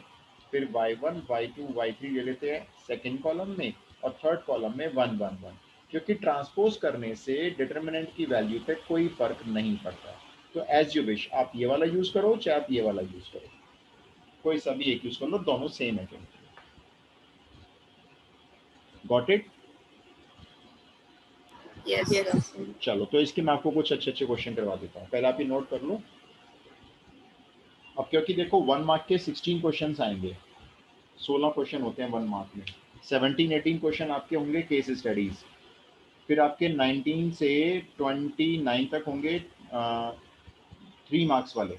[SPEAKER 1] फिर y1 y2 y3 ले लेते हैं सेकंड कॉलम में, और थर्ड कॉलम में 1 1 1। क्योंकि ट्रांसपोज करने से डिटरमिनेंट की वैल्यू पे कोई फर्क नहीं पड़ता। तो एज यू विश, आप ये वाला यूज करो चाहे आप ये वाला यूज करो, कोई सा भी एक यूज कर लो, दोनों सेम है। Got it?
[SPEAKER 3] Yes
[SPEAKER 2] Yes.
[SPEAKER 1] चलो तो इसके मैं आपको कुछ अच्छे अच्छे क्वेश्चन करवा देता हूँ, पहले आप ये नोट कर लो। अब क्योंकि देखो 1 मार्क के 16 क्वेश्चन आएंगे, 16 क्वेश्चन होते हैं 1 मार्क में, 17-18 क्वेश्चन आपके होंगे केस स्टडीज, फिर आपके 19 से 29 तक होंगे 3 मार्क्स वाले,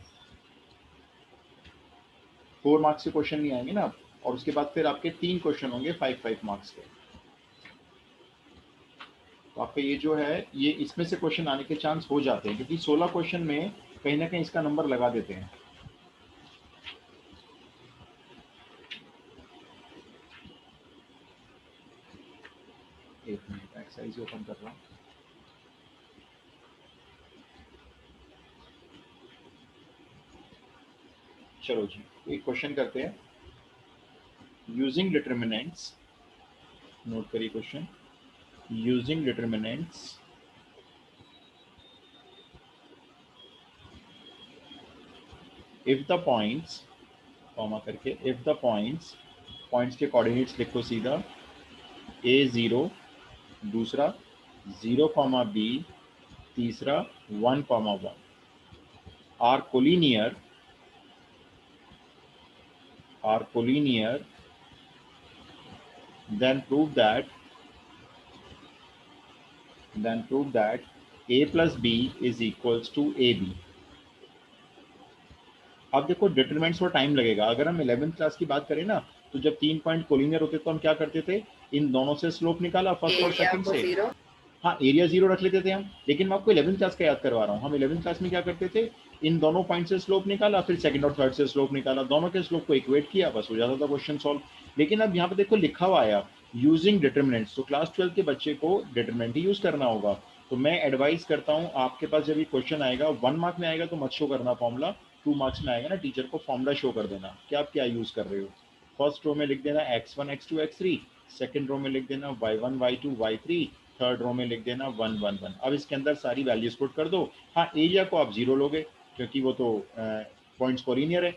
[SPEAKER 1] 4 मार्क्स के क्वेश्चन नहीं आएंगे ना। और उसके बाद फिर आपके 3 क्वेश्चन होंगे 5 मार्क्स के। तो आपका ये जो है, ये इसमें से क्वेश्चन आने के चांस हो जाते हैं, क्योंकि 16 क्वेश्चन में कहीं ना कहीं इसका नंबर लगा देते हैं। एक मिनट, एक्सरसाइज ओपन कर रहा हूँ। चलो जी, एक क्वेश्चन करते हैं। यूजिंग डिटरमिनेंट्स, नोट करिए question. Using determinants if the points, comma करके, इफ द पॉइंट्स, पॉइंट्स के कोऑर्डिनेट्स लिखो सीधा, a0, दूसरा 0,b, तीसरा 1,1 are collinear, then prove that a plus b is equals to ab। अब देखो डिटरमिनेंट्स को टाइम लगेगा। अगर हम 11th क्लास की बात करें ना, तो जब 3 पॉइंट कोलिनियर होते तो हम क्या करते थे, इन दोनों से स्लोप निकाला फर्स्ट और
[SPEAKER 3] एरिया
[SPEAKER 1] सेकंड
[SPEAKER 3] को
[SPEAKER 1] से।
[SPEAKER 3] 0
[SPEAKER 1] हाँ, एरिया 0 रख लेते थे हम, लेकिन मैं आपको 11th क्लास का याद करवा रहा हूँ। हम 11th क्लास में क्या करते थे, इन दोनों पॉइंट से स्लोप निकाला, फिर सेकंड और थर्ड से स्लोप निकाला, दोनों के स्लोप को इक्वेट किया, बस हो जाता था क्वेश्चन सॉल्व। लेकिन अब यहाँ पे देखो लिखा हुआ आया यूजिंग डिटरमिनेंट्स, तो क्लास 12 के बच्चे को डिटरमिनेंट ही यूज करना होगा। तो मैं एडवाइस करता हूँ, आपके पास जब ये क्वेश्चन आएगा 1 मार्क में आएगा तो मत शो करना फॉर्मूला, 2 मार्क्स में आएगा ना, टीचर को फॉर्मूला शो कर देना कि आप क्या यूज कर रहे हो। फर्स्ट रो में लिख देना x1 x2 x3, second row में लिख देना y1 y2 y3, third row में लिख देना 1 1 1। अब इसके अंदर सारी वैल्यूज पुट कर दो। हाँ, एरिया को आप 0 लोगे क्योंकि वो तो पॉइंट्स कोलिनियर है।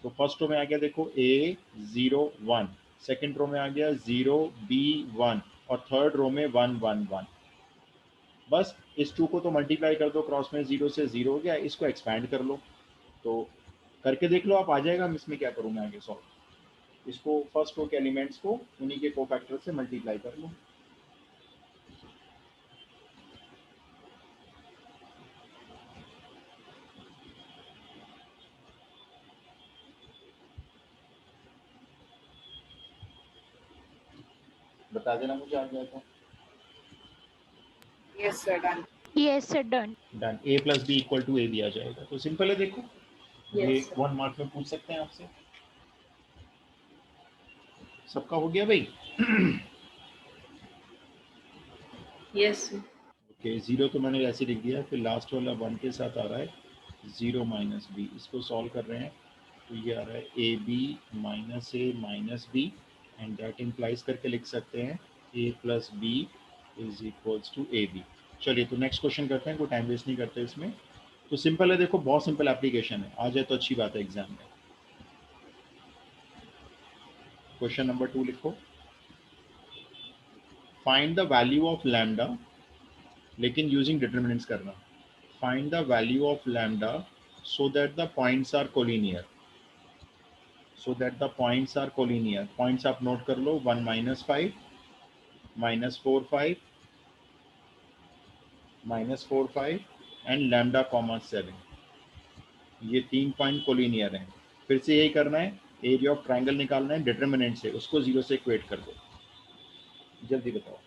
[SPEAKER 1] तो फर्स्ट रो में आ गया देखो a0 1, सेकंड रो में आ गया 0 b 1, और थर्ड रो में 1 1 1। बस इस 2 को तो मल्टीप्लाई कर दो क्रॉस में, 0 से 0 हो गया, इसको एक्सपैंड कर लो, तो करके देख लो आप, आ जाएगा। इसमें क्या करूँ मैं आगे सॉल्व, इसको फर्स्ट रो के एलिमेंट्स को उन्हीं के कोफैक्टर से मल्टीप्लाई कर लो। बता देना मुझे आ गया तो।
[SPEAKER 3] Yes sir done.
[SPEAKER 2] Yes, sir, done.
[SPEAKER 1] Done. a plus B equal to A भी आ जाएगा, तो सिंपल है। देखो ये
[SPEAKER 3] यस सर।
[SPEAKER 1] 1 मार्क में पूछ सकते हैं आपसे। सबका हो गया भाई?
[SPEAKER 3] Yes sir.
[SPEAKER 1] ओके, 0 तो मैंने ऐसे लिख दिया, फिर लास्ट वाला 1 के साथ आ रहा है 0 माइनस बी, इसको सॉल्व कर रहे हैं तो ये आ रहा है A B minus B, and that implies करके लिख सकते हैं A plus B is equals to A B. चलिए तो नेक्स्ट क्वेश्चन करते हैं, कोई टाइम वेस्ट नहीं करते इसमें। तो सिंपल है, देखो बहुत सिंपल एप्लीकेशन है, आ जाए तो अच्छी बात है एग्जाम में। क्वेश्चन नंबर 2 लिखो, find the value of lambda, लेकिन यूजिंग डिटर्मिनेंट्स करना। Find the value of lambda so that the points are collinear, so that the points are collinear। points आप नोट कर लो, 1 -5 -4 5 -4 5 एंड लैम्डा कॉमा 7, ये 3 point collinear हैं। फिर से यही करना है, एरिया ऑफ ट्राइंगल निकालना है डिटर्मिनेंट से, उसको 0 से इक्वेट कर दो। जल्दी बताओ,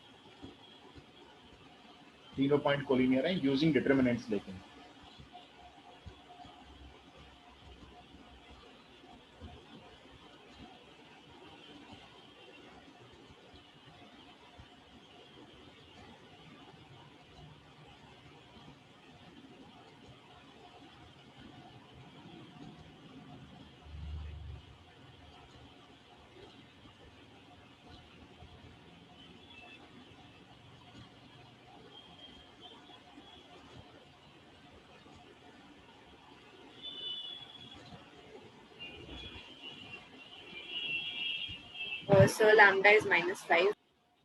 [SPEAKER 1] तीनों पॉइंट कोलिनियर हैं यूजिंग डिटर्मिनेंट्स, लेकिन
[SPEAKER 3] sir lambda is -5।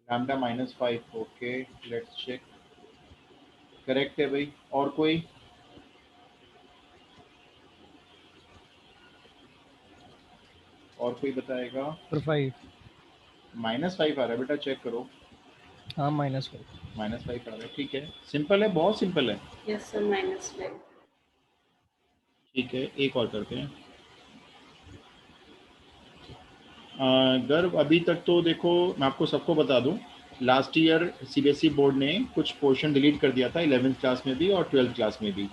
[SPEAKER 1] Lambda -5, okay let's check, correct है भाई। और कोई? और कोई बताएगा?
[SPEAKER 5] -5।
[SPEAKER 1] -5 आ रहा है बेटा, चेक करो।
[SPEAKER 5] हाँ -5।
[SPEAKER 1] -5 आ रहा है, ठीक है, सिंपल है, बहुत सिंपल है।
[SPEAKER 3] Yes sir -5।
[SPEAKER 1] ठीक है, एक और करते हैं। गर्व, अभी तक तो देखो मैं आपको सबको बता दूं, लास्ट ईयर सीबीएसई बोर्ड ने कुछ पोर्शन डिलीट कर दिया था 11th क्लास में भी और 12th क्लास में भी।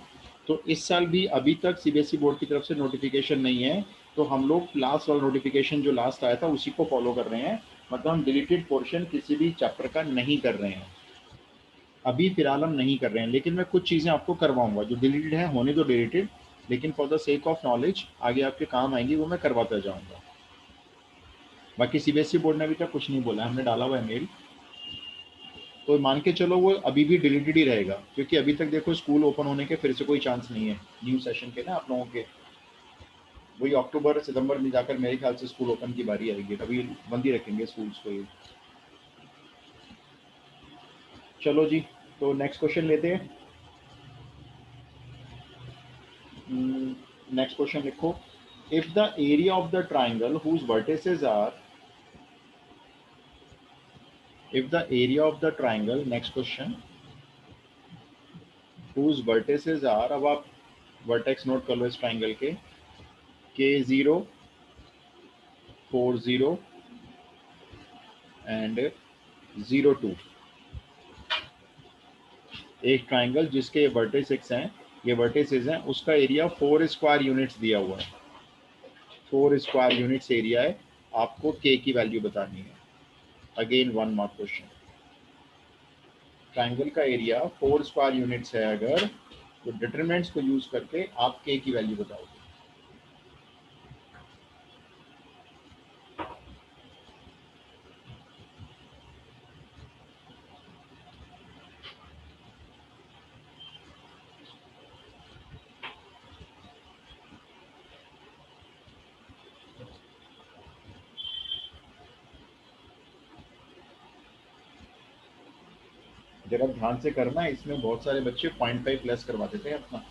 [SPEAKER 1] तो इस साल भी अभी तक सीबीएसई बोर्ड की तरफ से नोटिफिकेशन नहीं है, तो हम लोग लास्ट वाला नोटिफिकेशन जो लास्ट आया था उसी को फॉलो कर रहे हैं। मतलब हम डिलीटेड पोर्शन किसी भी चैप्टर का नहीं कर रहे हैं, अभी फिलहाल हम नहीं कर रहे हैं, लेकिन मैं कुछ चीज़ें आपको करवाऊंगा जो डिलीटेड है, होने दो डिलीटेड, लेकिन for the sake of knowledge आगे आपके काम आएंगी, वो मैं करवाता जाऊंगा। बाकी सीबीएसई बोर्ड ने अभी तक कुछ नहीं बोला, हमने डाला हुआ है मेल, तो मान के चलो वो अभी भी डिलीटेड ही रहेगा, क्योंकि अभी तक देखो स्कूल ओपन होने के फिर से कोई चांस नहीं है न्यू सेशन के ना आप लोगों के। वही अक्टूबर सितंबर में जाकर मेरे ख्याल से स्कूल ओपन की बारी आएगी, तभी बंद ही रखेंगे स्कूल्स को ये। चलो जी, तो नेक्स्ट क्वेश्चन लेते हैं। नेक्स्ट क्वेश्चन लिखो, if the area of the triangle whose vertices are, if the area of the triangle, next question, whose vertices are, अब आप वर्टेक्स नोट कर लो इस ट्राइंगल के, K0 4 0 एंड 0 2। एक ट्राइंगल जिसके वर्टिसेस हैं, ये वर्टिसेस हैं, उसका एरिया 4 स्क्वायर यूनिट्स दिया हुआ है, 4 स्क्वायर यूनिट्स एरिया है, आपको K की वैल्यू बतानी है। अगेन 1 मार्क क्वेश्चन, ट्राइंगल का एरिया 4 स्क्वायर यूनिट्स है अगर, तो डिटरमिनेंट्स को यूज करके आप K की वैल्यू बताओगे। जरा ध्यान से करना, इसमें बहुत सारे बच्चे 0.5 प्लस करवा देते हैं अपना।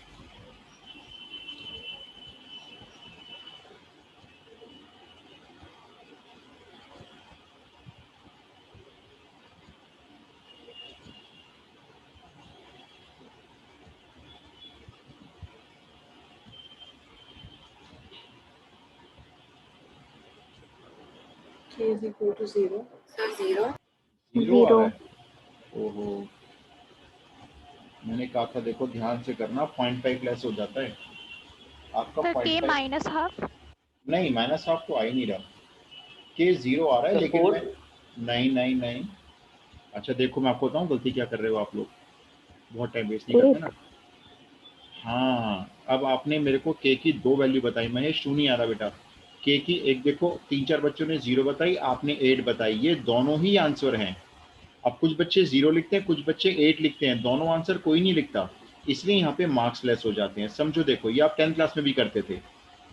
[SPEAKER 3] K is equal to 0. So 0.
[SPEAKER 1] Zero आ रहा है। ओहो, मैंने कहा था देखो ध्यान से करना, 0.5 प्लस हो जाता है आपका।
[SPEAKER 2] सर के
[SPEAKER 1] 0.5
[SPEAKER 2] माइनस हाफ।
[SPEAKER 1] नहीं, माइनस हाफ तो आ ही नहीं रहा, के जीरो आ रहा है, लेकिन मैं नहीं नहीं नहीं। अच्छा देखो, मैं आपको बताऊं गलती क्या कर रहे हो आप लोग, बहुत टाइम वेस्ट नहीं करते ना। हाँ, अब आपने मेरे को के की 2 वैल्यू बताई, महेश टू नहीं आ रहा बेटा। के की एक देखो, 3-4 बच्चों ने 0 बताई, आपने 8 बताई, ये दोनों ही आंसर हैं। अब कुछ बच्चे 0 लिखते हैं, कुछ बच्चे 8 लिखते हैं, दोनों आंसर कोई नहीं लिखता, इसलिए यहाँ पे मार्क्स लेस हो जाते हैं। समझो, देखो ये आप 10th क्लास में भी करते थे,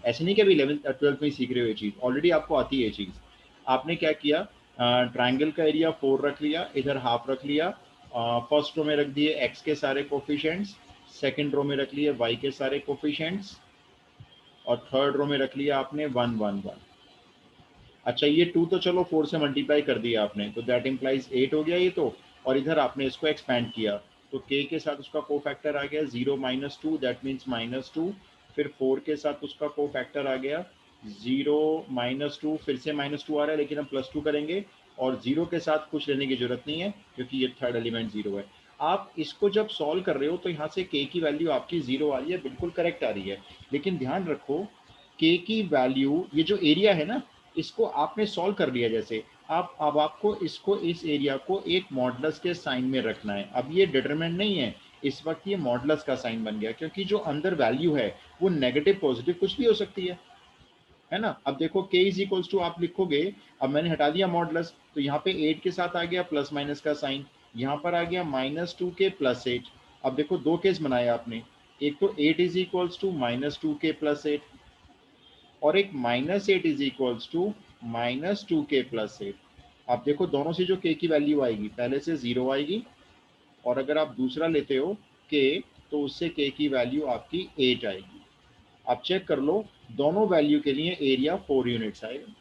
[SPEAKER 1] ऐसे नहीं कि अभी 11th 12th में ही सीख रहे हो, ये चीज़ ऑलरेडी आपको आती है ये चीज़। आपने क्या किया, ट्राइंगल का एरिया 4 रख लिया, इधर हाफ रख लिया, फर्स्ट रो में रख दिए एक्स के सारे कोफिशिएंट्स, सेकंड रो में रख लिए वाई के सारे कोफिशिएंट्स, और थर्ड रो में रख लिया आपने 1 1 1। अच्छा, ये 2 तो चलो 4 से मल्टीप्लाई कर दिया आपने, तो दैट इम्प्लाइज 8 हो गया ये तो। और इधर आपने इसको एक्सपैंड किया, तो k के साथ उसका को फैक्टर आ गया 0 -2, दैट मीन्स -2। फिर 4 के साथ उसका को फैक्टर आ गया 0 -2, फिर से -2 आ रहा है, लेकिन हम +2 करेंगे। और 0 के साथ कुछ लेने की जरूरत नहीं है, क्योंकि ये थर्ड एलिमेंट 0 है। आप इसको जब सॉल्व कर रहे हो तो यहाँ से k की वैल्यू आपकी 0 आ रही है, बिल्कुल करेक्ट आ रही है। लेकिन ध्यान रखो, k की वैल्यू, ये जो एरिया है ना, इसको आपने सॉल्व कर लिया। जैसे आप, अब आपको इसको, इस एरिया को एक मॉडुलस के साइन में रखना है। अब ये डिटरमिनेंट नहीं है, इस वक्त ये मॉडुलस का साइन बन गया, क्योंकि जो अंदर वैल्यू है वो नेगेटिव पॉजिटिव कुछ भी हो सकती है ना। अब देखो k इज इक्वल्स टू आप लिखोगे, अब मैंने हटा दिया मॉडुलस, तो यहाँ पे 8 के साथ आ गया प्लस माइनस का साइन, यहाँ पर आ गया -2 के +8। अब देखो 2 केस बनाया आपने, एक तो 8 इज इक्वल्स टू -2 के +8, और एक -8 इज इक्वल्स टू -2 के +8। आप देखो दोनों से जो k की वैल्यू आएगी, पहले से 0 आएगी, और अगर आप दूसरा लेते हो k, तो उससे k की वैल्यू आपकी 8 आएगी। आप चेक कर लो, दोनों वैल्यू के लिए एरिया 4 यूनिट्स आएगा।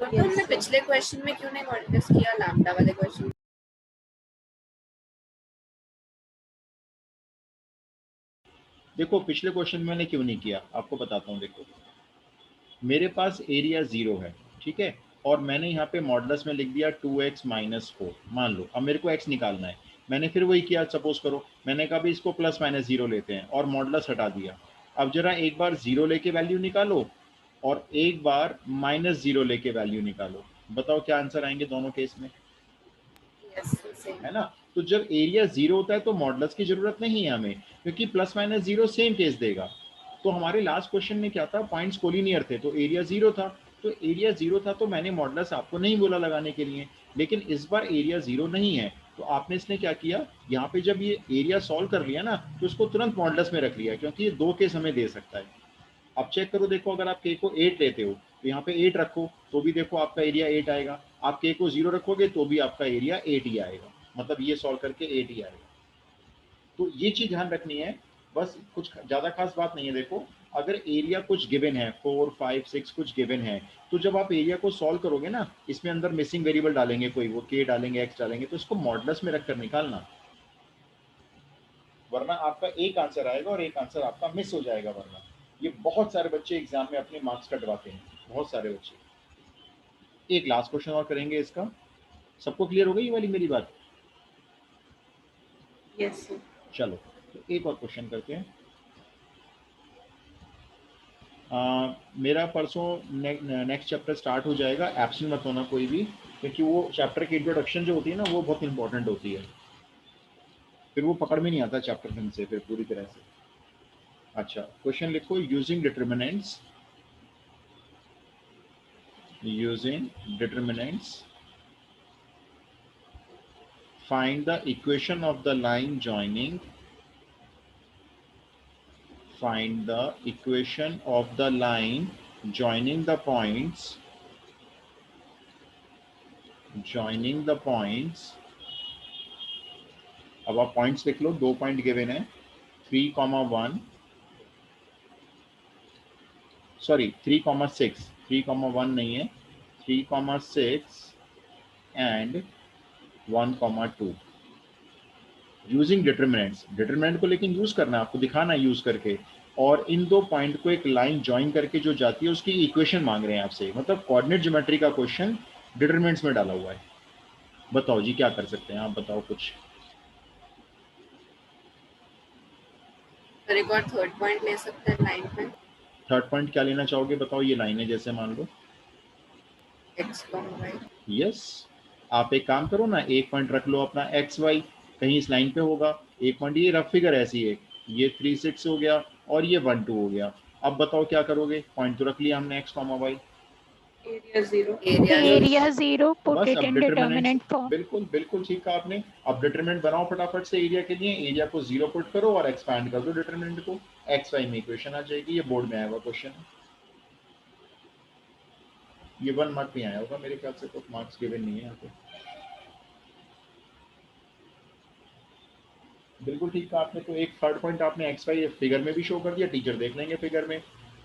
[SPEAKER 3] तो हमने पिछले क्वेश्चन में क्यों नहीं मॉड्यूलस किया लैम्डा वाले क्वेश्चन?
[SPEAKER 1] देखो पिछले क्वेश्चन में मैंने क्यों नहीं किया, आपको बताता हूँ। देखो मेरे पास एरिया 0 है, ठीक है, और मैंने यहाँ पे मॉडुलस में लिख दिया 2x - 4, मान लो। अब मेरे को x निकालना है, मैंने फिर वही किया। सपोज करो मैंने कहा भी इसको +-0 लेते हैं, और मॉडुलस हटा दिया। अब जरा एक बार 0 लेके वैल्यू निकालो, और एक बार -0 लेके वैल्यू निकालो, बताओ क्या आंसर आएंगे दोनों केस में,
[SPEAKER 3] यस, सेम
[SPEAKER 1] है ना। तो जब एरिया 0 होता है तो मॉडुलस की जरूरत नहीं है हमें, क्योंकि +-0 सेम केस देगा। तो हमारे लास्ट क्वेश्चन में क्या था, पॉइंट्स कोलिनियर थे, तो एरिया 0 था। तो एरिया 0 था तो मैंने मॉडुलस आपको नहीं बोला लगाने के लिए। लेकिन इस बार एरिया 0 नहीं है, तो आपने इसने क्या किया, यहाँ पे जब ये एरिया सॉल्व कर लिया ना, तो उसको तुरंत मॉडुलस में रख लिया, क्योंकि ये 2 केस हमें दे सकता है। अब चेक करो, देखो अगर आप k को 8 लेते हो, तो यहाँ पे 8 रखो, तो भी देखो आपका एरिया 8 आएगा। आप k को 0 रखोगे तो भी आपका एरिया 8 ही आएगा, मतलब ये सॉल्व करके 8 ही आएगा। तो ये चीज़ ध्यान रखनी है, बस कुछ ज़्यादा खास बात नहीं है। देखो अगर एरिया कुछ गिवन है, 4 5 6 कुछ गिवन है, तो जब आप एरिया को सॉल्व करोगे ना, इसमें अंदर मिसिंग वेरिएबल डालेंगे कोई, वो k डालेंगे, x डालेंगे, तो इसको मॉडुलस में रखकर निकालना, वरना आपका एक आंसर आएगा और एक आंसर आपका मिस हो जाएगा। वरना ये बहुत सारे बच्चे एग्जाम में अपने मार्क्स कटवाते हैं, बहुत सारे बच्चे। एक लास्ट क्वेश्चन और करेंगे इसका, सबको क्लियर हो गई ये वाली मेरी बात?
[SPEAKER 3] Yes sir.
[SPEAKER 1] चलो तो एक और क्वेश्चन करते हैं। मेरा परसों नेक्स्ट चैप्टर स्टार्ट हो जाएगा, एब्सेंट मत होना कोई भी, क्योंकि वो चैप्टर की इंट्रोडक्शन जो होती है ना, वो बहुत इंपॉर्टेंट होती है, फिर वो पकड़ में नहीं आता चैप्टर ढंग से फिर पूरी तरह से। अच्छा क्वेश्चन लिखो, using determinants, find the equation of the line joining, find the equation of the line joining the points joining the points, अब आप पॉइंट्स लिख लो, 2 पॉइंट गिवन है 3,1 सॉरी 3,6 3,1 नहीं है 3,6 एंड 1,2 यूजिंग डिटरमिनेंट्स। डिटरमिनेंट को लेकिन यूज करना है आपको, दिखाना है यूज करके, और इन 2 पॉइंट को एक लाइन ज्वाइन करके जो जाती है उसकी इक्वेशन मांग रहे हैं आपसे, मतलब कोऑर्डिनेट ज्योमेट्री का क्वेश्चन डिटरमिनेंट्स में डाला हुआ है। बताओ जी क्या कर सकते हैं आप, बताओ कुछ।
[SPEAKER 3] सर एक और थर्ड पॉइंट ले सकते हैं लाइन पे।
[SPEAKER 1] थर्ड पॉइंट क्या लेना चाहोगे बताओ, ये लाइन है जैसे मान लो
[SPEAKER 3] x, y।
[SPEAKER 1] यस, आप एक काम करो ना, एक पॉइंट रख लो अपना एक्स वाई, कहीं इस लाइन पे होगा एक पॉइंट, ये रफ फिगर ऐसी है, ये 3,6 हो गया और ये 1,2 हो गया। अब बताओ क्या करोगे, पॉइंट तो रख लिया हमने x comma y,
[SPEAKER 3] area 0।
[SPEAKER 2] Area 0, put
[SPEAKER 1] बस
[SPEAKER 2] it
[SPEAKER 1] अब
[SPEAKER 2] in
[SPEAKER 1] डिटरमिनेंट्स,
[SPEAKER 2] determinant form.
[SPEAKER 1] बिल्कुल बिल्कुल ठीक कहा आपने। अब डिटरमिनेंट बनाओ फटाफट से एरिया के लिए, एरिया को 0 पुट करो और एक्सपैंड कर दो डिटरमिनेंट को, एक्स वाई में इक्वेशन आ जाएगी। ये बोर्ड में आया हुआ क्वेश्चन है, ये 1 मार्क नहीं आया होगा मेरे ख्याल से, तो मार्क्स गिवन नहीं है यहाँ पे। बिल्कुल ठीक कहा आपने। तो एक थर्ड पॉइंट आपने एक्स वाई फिगर में भी शो कर दिया, टीचर देख लेंगे फिगर में।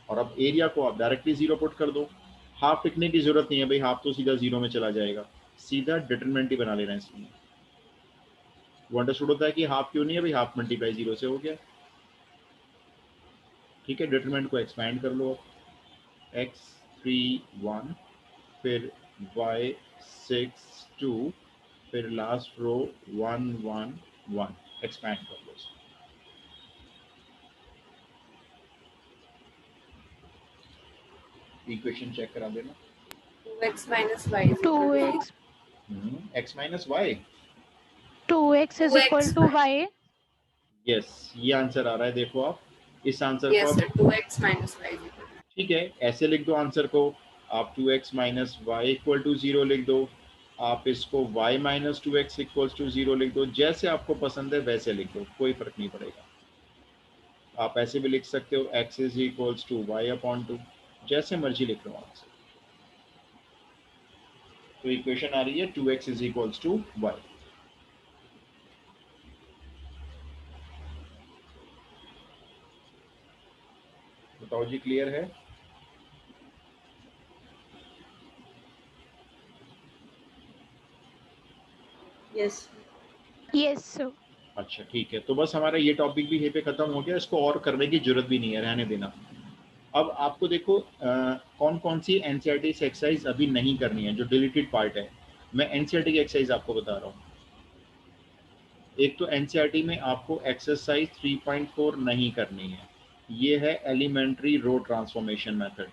[SPEAKER 1] और अब एरिया को आप डायरेक्टली 0 पुट कर दो, हाफ लिखने की जरूरत नहीं है भाई, हाफ तो सीधा 0 में चला जाएगा, सीधा डिटरमिनेंट ही बना लेना है इसमें। वो अंडरस्टूड होता है कि हाफ क्यों नहीं है भाई, हाफ मल्टीप्लाई 0 से हो गया। ठीक है, डिटरमिनेंट को एक्सपैंड कर लो, x 3 1 फिर y 6 2 फिर लास्ट रो 1 1 1, एक्सपैंड कर लो इसको। इक्वेशन चेक करा देना।
[SPEAKER 3] 2x minus y is equal to
[SPEAKER 2] 2x,
[SPEAKER 1] x minus y,
[SPEAKER 2] 2x is equal
[SPEAKER 3] 2x
[SPEAKER 2] to y.
[SPEAKER 1] Yes, ये आंसर आ रहा है, देखो आप इस आंसर को
[SPEAKER 3] yes
[SPEAKER 1] आप,
[SPEAKER 3] sir 2x minus y is equal to।
[SPEAKER 1] ठीक है ऐसे लिख दो आंसर को, आप 2x minus Y equal to 0 लिख दो, आप इसको y minus 2x equal to 0 लिख दो, जैसे आपको पसंद है वैसे लिख दो, कोई फर्क नहीं पड़ेगा। आप ऐसे भी लिख सकते हो x is equals to y upon 2, जैसे मर्जी लिख लो आंसर। तो इक्वेशन आ रही है 2x is equals to y. बताओ जी क्लियर है?
[SPEAKER 3] yes
[SPEAKER 2] Yes, sir.
[SPEAKER 1] अच्छा ठीक है, तो बस हमारा ये टॉपिक भी यहीं पे खत्म हो गया, इसको और करने की जरूरत भी नहीं है, रहने देना। अब आपको देखो कौन कौन सी एनसीईआरटी से एक्सरसाइज अभी नहीं करनी है, जो डिलीटेड पार्ट है। मैं एनसीईआरटी की एक्सरसाइज आपको बता रहा हूँ। एक तो एनसीईआरटी में आपको एक्सरसाइज 3.4 नहीं करनी है, ये है elementary row transformation method.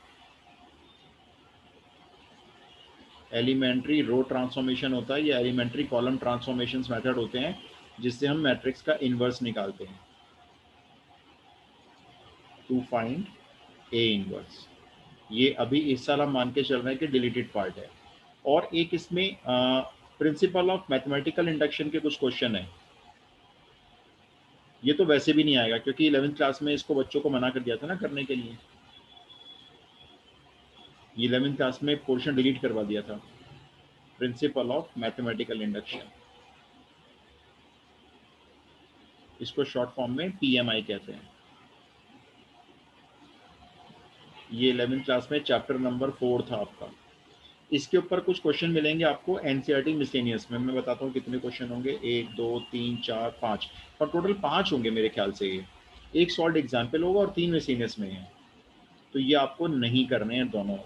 [SPEAKER 1] Elementary row transformation होता है, या एलिमेंट्री कॉलम ट्रांसफॉर्मेशन मेथड होते हैं, जिससे हम मैट्रिक्स का इन्वर्स निकालते हैं टू फाइंड ए इनवर्स। ये अभी इस साल हम मान के चल रहे हैं कि डिलीटेड पार्ट है। और एक इसमें प्रिंसिपल ऑफ मैथमेटिकल इंडक्शन के कुछ क्वेश्चन है, ये तो वैसे भी नहीं आएगा क्योंकि 11th क्लास में इसको बच्चों को मना कर दिया था ना करने के लिए, ये 11th क्लास में पोर्शन डिलीट करवा दिया था, प्रिंसिपल ऑफ मैथमेटिकल इंडक्शन, इसको शॉर्ट फॉर्म में पीएमआई कहते हैं। ये 11th क्लास में चैप्टर नंबर 4 था आपका। इसके ऊपर कुछ क्वेश्चन मिलेंगे आपको एनसीईआरटी मिसलेनियस में, मैं बताता हूँ कितने क्वेश्चन होंगे, 1 2 3 4 5, और टोटल 5 होंगे मेरे ख्याल से। ये एक सॉल्ड एग्जाम्पल होगा और 3 मिसलेनियस में है, तो ये आपको नहीं करने हैं दोनों,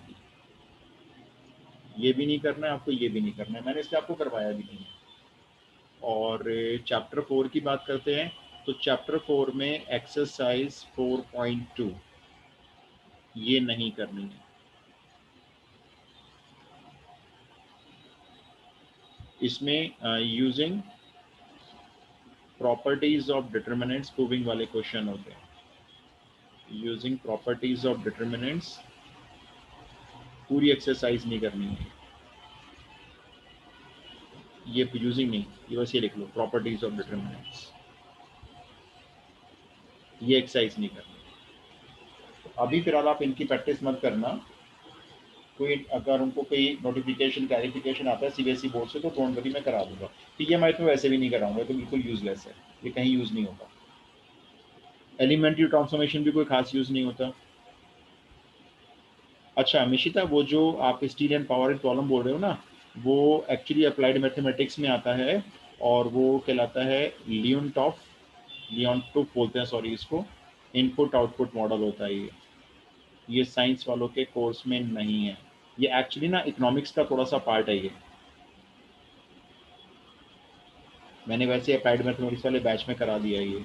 [SPEAKER 1] ये भी नहीं करना है आपको, ये भी नहीं करना है, मैंने इसलिए आपको करवाया भी नहीं है। और चैप्टर 4 की बात करते हैं, तो चैप्टर 4 में एक्सरसाइज 4.2 ये नहीं करनी है। इसमें using properties of determinants proving वाले क्वेश्चन होते हैं, यूजिंग प्रॉपर्टीज ऑफ डिटरमिनेंट्स, पूरी एक्सरसाइज नहीं करनी है, ये यूजिंग नहीं, ये बस ये लिख लो प्रॉपर्टीज ऑफ डिटरमिनेंट्स, ये एक्सरसाइज नहीं करनी। अभी फिलहाल आप इनकी प्रैक्टिस मत करना, कोई अगर उनको कोई नोटिफिकेशन क्लैरिफिकेशन आता है सीबीएसई बोर्ड से तो डोंट वरी मैं करा दूंगा। पीएमआई तो वैसे भी नहीं कराऊंगा, तो बिल्कुल यूजलेस है, ये कहीं यूज़ नहीं होगा। एलिमेंट्री ट्रांसफॉर्मेशन भी कोई खास यूज़ नहीं होता। अच्छा मिशिता, वो जो आप steel and power and problem बोल रहे हो ना, वो एक्चुअली अप्लाइड मैथमेटिक्स में आता है और वो कहलाता है लियोनटॉफ बोलते हैं सॉरी इसको, इनपुट आउटपुट मॉडल होता है ये साइंस वालों के कोर्स में नहीं है, ये एक्चुअली ना इकोनॉमिक्स का थोड़ा सा पार्ट है। ये मैंने वैसे अप्लाइड मैथमेटिक्स वाले बैच में करा दिया है। ये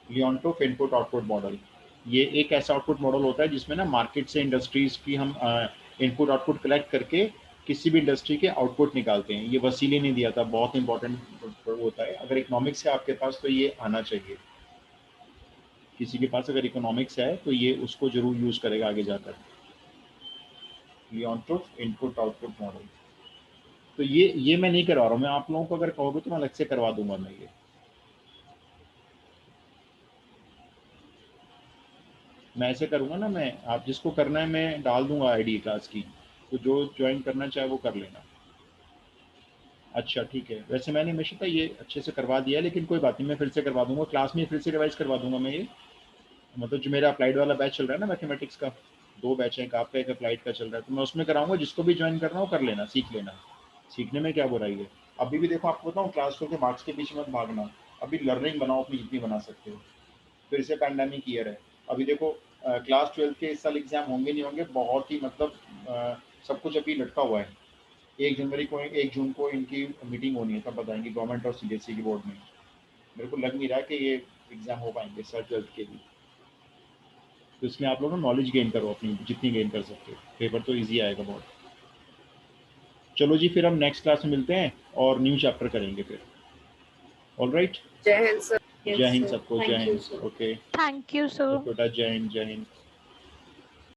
[SPEAKER 1] लियोनटॉफ इनपुट आउटपुट मॉडल, ये एक ऐसा आउटपुट मॉडल होता है जिसमें ना मार्केट से इंडस्ट्रीज की हम इनपुट आउटपुट कलेक्ट करके किसी भी इंडस्ट्री के आउटपुट निकालते हैं। ये वसीले ने दिया था, बहुत इंपॉर्टेंट होता है। अगर इकोनॉमिक्स है आपके पास तो ये आना चाहिए, किसी के पास अगर इकोनॉमिक्स है तो ये उसको जरूर यूज करेगा आगे जाकर। लियोनटॉफ इनपुट आउटपुट मॉडल, तो ये मैं नहीं करवा रहा हूँ, मैं आप लोगों को अगर कहोगे तो मैं अलग से करवा दूंगा। मैं ऐसे करूँगा ना, मैं आप जिसको करना है मैं डाल दूंगा आईडी क्लास की, तो जो ज्वाइन करना चाहे वो कर लेना। अच्छा ठीक है, वैसे मैंने हमेशा ये अच्छे से करवा दिया है, लेकिन कोई बात नहीं, मैं फिर से करवा दूंगा क्लास में, फिर से रिवाइज करवा दूंगा मैं ये। मतलब जो मेरा अप्लाइड वाला बैच चल रहा है ना मैथमेटिक्स का, 2 बैच है, एक आपका एक अप्लाइड का चल रहा है, तो मैं उसमें कराऊंगा। जिसको भी ज्वाइन करना हो कर लेना, सीख लेना, सीखने में क्या बुराई है। अभी भी देखो आपको बताऊँ, क्लास 12 के मार्क्स के पीछे मत भागना, अभी लर्निंग बनाओ अपनी जितनी बना सकते हो। फिर से पैंडेमिक ईयर है, अभी देखो क्लास 12 के इस साल एग्जाम होंगे नहीं होंगे, बहुत ही मतलब सब कुछ अभी लटका हुआ है। 1 जून को इनकी मीटिंग होनी है, तब बताएंगे गवर्नमेंट और सीबीएसई की बोर्ड में। मेरे को लग नहीं रहा कि ये एग्जाम हो पाएंगे सर 12th के भी, तो इसमें आप लोग ना नॉलेज गेन करो अपनी जितनी गेन कर सकते हो, पेपर तो ईजी आएगा बहुत। चलो जी, फिर हम नेक्स्ट क्लास में मिलते हैं और न्यू चैप्टर करेंगे फिर। ऑलराइट,
[SPEAKER 3] जय हिंद सर।
[SPEAKER 1] जय हिंद सबको, जय Hind. Okay
[SPEAKER 2] Thank you, sir.
[SPEAKER 1] बेटा, जय हिंद, जय हिंद।